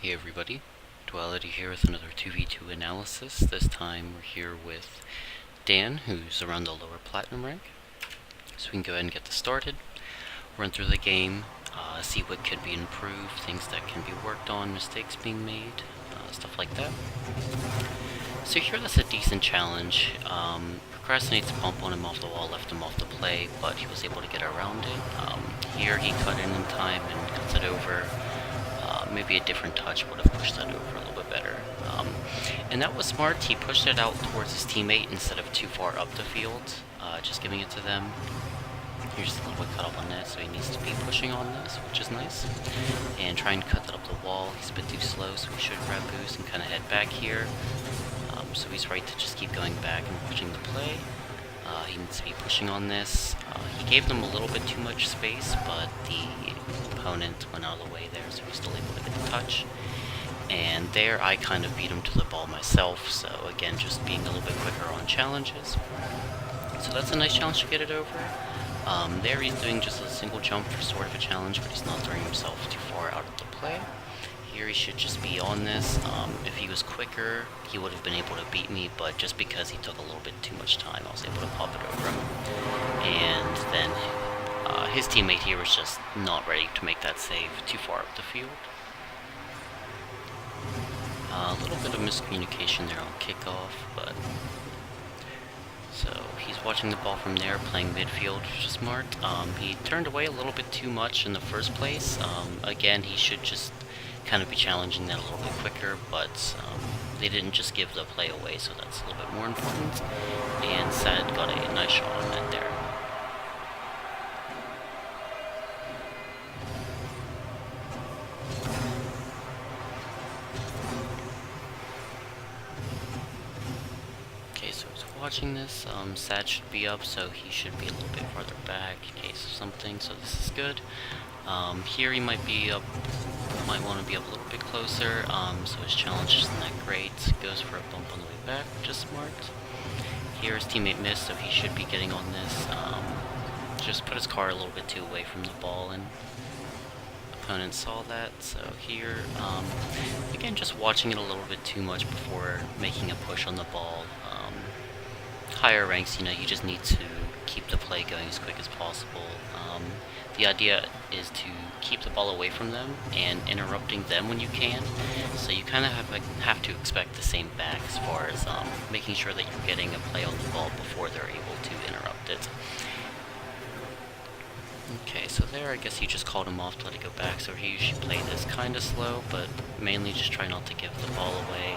Hey everybody, Duality here with another 2v2 analysis. This time we're here with Dan, who's around the lower platinum rank. So we can go ahead and get this started, run through the game, see what could be improved, things that can be worked on, mistakes being made, stuff like that. So here that's a decent challenge. Procrastinate's bump on him off the wall left him off the play, but he was able to get around it. Here he cut in time and cuts it over. Maybe a different touch would have pushed that over a little bit better. And that was smart. He pushed it out towards his teammate instead of too far up the field, just giving it to them. Here's just a little bit cut off on that, so he needs to be pushing on this, which is nice. And trying to cut that up the wall. He's a bit too slow, so he should grab boost and kind of head back here. So he's right to just keep going back and pushing the play. He needs to be pushing on this. He gave them a little bit too much space, but the opponent went out of the way there, so he's still able to get the touch. And there I kind of beat him to the ball myself, so again, just being a little bit quicker on challenges. So that's a nice challenge to get it over. There he's doing just a single jump for sort of a challenge, but he's not throwing himself too far out of the play. Here he should just be on this. If he was quicker, he would have been able to beat me, but just because he took a little bit too much time, I was able to pop it over him. And then his teammate here was just not ready to make that save too far up the field. A little bit of miscommunication there on kickoff, but so he's watching the ball from there, playing midfield, which is smart. He turned away a little bit too much in the first place. Again, he should just kind of be challenging that a little bit quicker, but they didn't just give the play away, so that's a little bit more important. And Sad got a nice shot on that there. Okay, so he's watching this. Sad should be up, so he should be a little bit farther back in case of something, so this is good. Here he might be up, might want to be up a little bit closer, so his challenge isn't that great. Goes for a bump on the way back, which is smart. Here his teammate missed, so he should be getting on this. Just put his car a little bit too away from the ball, and opponent saw that. So here, again, just watching it a little bit too much before making a push on the ball. Higher ranks, you just need to keep the play going as quick as possible. The idea is to keep the ball away from them and interrupting them when you can. So you kind of have to expect the same back as far as making sure that you're getting a play on the ball before they're able to interrupt it. Okay, so there I guess you just called him off to let it go back, so he usually play this kind of slow, but mainly just try not to give the ball away.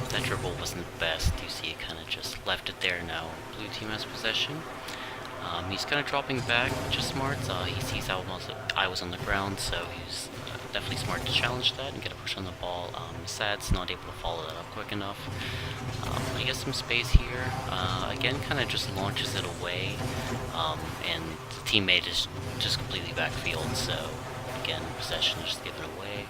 That dribble wasn't the best. You see it kind of just left it there. Now blue team has possession. He's kind of dropping back, which is smart. He sees I was on the ground, so he's definitely smart to challenge that and get a push on the ball. Sad's not able to follow that up quick enough. He gets some space here. Again, kind of just launches it away, and the teammate is just completely backfield, so again, possession is just given away.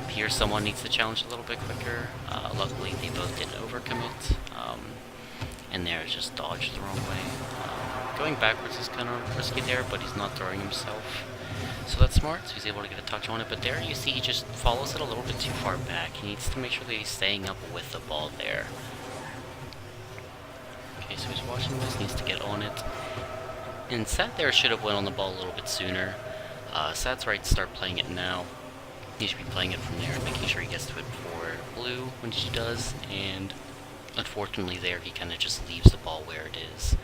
Here someone needs to challenge a little bit quicker. Luckily they both didn't overcommit, and there just dodged the wrong way. Going backwards is kind of risky there, but he's not throwing himself, so that's smart, so he's able to get a touch on it. But there you see he just follows it a little bit too far back. He needs to make sure that he's staying up with the ball there. Okay, so he's watching this, needs to get on it. And Sad there should have went on the ball a little bit sooner. Sad's right to start playing it now. He should be playing it from there, making sure he gets to it before blue when he does, and unfortunately there he kind of just leaves the ball where it is.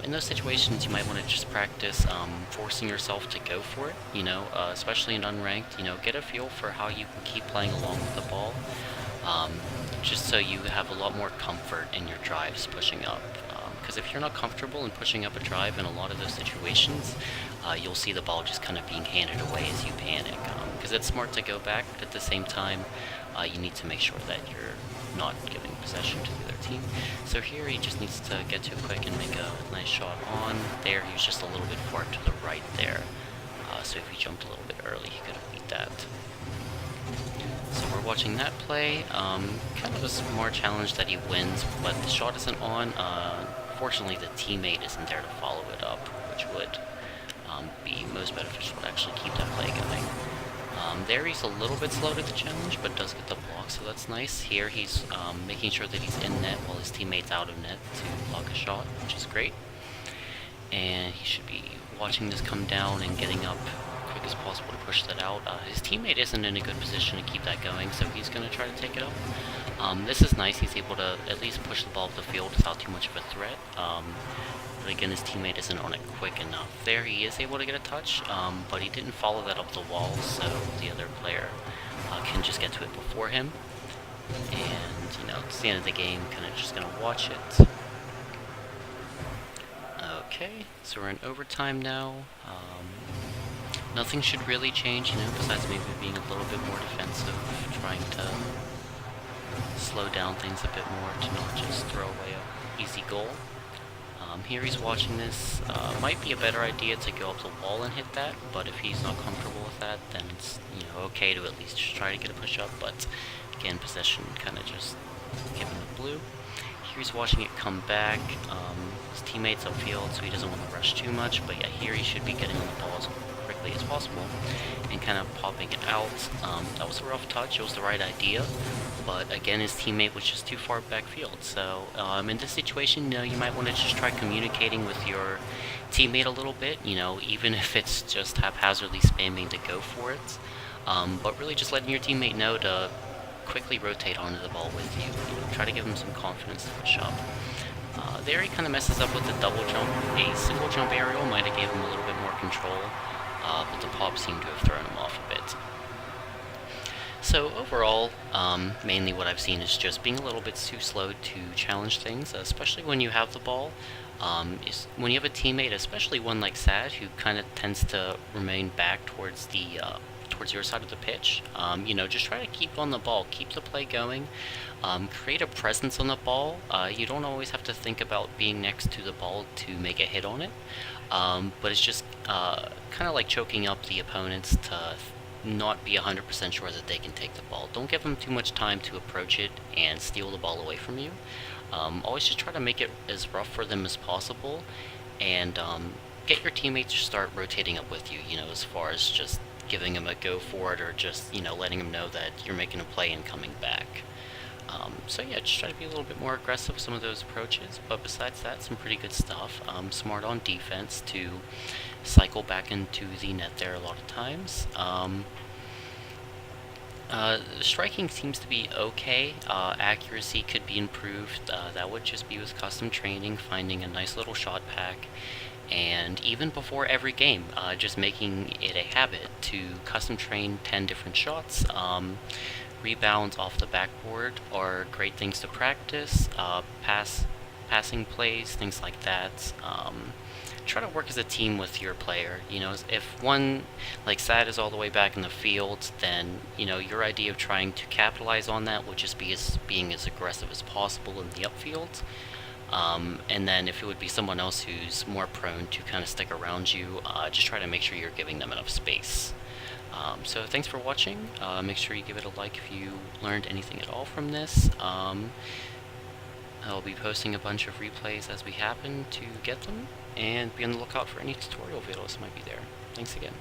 In those situations you might want to just practice forcing yourself to go for it, especially in unranked, get a feel for how you can keep playing along with the ball, just so you have a lot more comfort in your drives pushing up. Because if you're not comfortable in pushing up a drive in a lot of those situations, you'll see the ball just kind of being handed away as you panic. Because it's smart to go back, but at the same time, you need to make sure that you're not giving possession to the other team. So here he just needs to get to it quick and make a nice shot on. There he was just a little bit far to the right there. So if he jumped a little bit early, he could have beat that. So we're watching that play. Kind of a smart challenge that he wins, but the shot isn't on. Fortunately, the teammate isn't there to follow it up, which would be most beneficial to actually keep that play going. There he's a little bit slow to the challenge, but does get the block, so that's nice. Here he's making sure that he's in net while his teammate's out of net to block a shot, which is great. And he should be watching this come down and getting up quick as possible to push that out. His teammate isn't in a good position to keep that going, so he's going to try to take it up. This is nice. He's able to at least push the ball up the field without too much of a threat. But again, his teammate isn't on it quick enough. There he is able to get a touch, but he didn't follow that up the wall, so the other player can just get to it before him. And, you know, it's the end of the game, kind of just going to watch it. Okay, so we're in overtime now. Nothing should really change, you know, besides maybe being a little bit more defensive, trying to slow down things a bit more to not just throw away an easy goal. Here he's watching this. Might be a better idea to go up the wall and hit that, but if he's not comfortable with that, then it's, you know, okay to at least just try to get a push up, but again, possession kind of just giving the blue. Here he's watching it come back. His teammate's upfield, so he doesn't want to rush too much, but yeah, here he should be getting on the ball as quickly as possible and kind of popping it out. That was a rough touch. It was the right idea, but again, his teammate was just too far backfield. So in this situation, you know, you might want to just try communicating with your teammate a little bit, you know, even if it's just haphazardly spamming to go for it, but really just letting your teammate know to quickly rotate onto the ball with you. You know, try to give him some confidence to push up. There he kind of messes up with the double jump. A single jump aerial might have gave him a little bit more control, but the pop seemed to have thrown him off a bit. So overall, mainly what I've seen is just being a little bit too slow to challenge things, especially when you have the ball. When you have a teammate, especially one like Sad, who kind of tends to remain back towards the towards your side of the pitch. You know, just try to keep on the ball, keep the play going, create a presence on the ball. You don't always have to think about being next to the ball to make a hit on it, but it's just kind of like choking up the opponents to not be 100% sure that they can take the ball. Don't give them too much time to approach it and steal the ball away from you. Always just try to make it as rough for them as possible, and get your teammates to start rotating up with you, you know, as far as just giving them a go for it, or just, you know, letting them know that you're making a play and coming back. So yeah, just try to be a little bit more aggressive with some of those approaches, but besides that, some pretty good stuff. Smart on defense to cycle back into the net there a lot of times. Striking seems to be okay. Accuracy could be improved. That would just be with custom training, finding a nice little shot pack, and even before every game, just making it a habit to custom train 10 different shots. Rebounds off the backboard are great things to practice. Passing plays, things like that. Try to work as a team with your player. You know, if one, like Sad, is all the way back in the field, then, you know, your idea of trying to capitalize on that would just be being as aggressive as possible in the upfield. And then if it would be someone else who's more prone to kind of stick around you, just try to make sure you're giving them enough space. So thanks for watching. Make sure you give it a like if you learned anything at all from this. I'll be posting a bunch of replays as we happen to get them, and be on the lookout for any tutorial videos that might be there. Thanks again.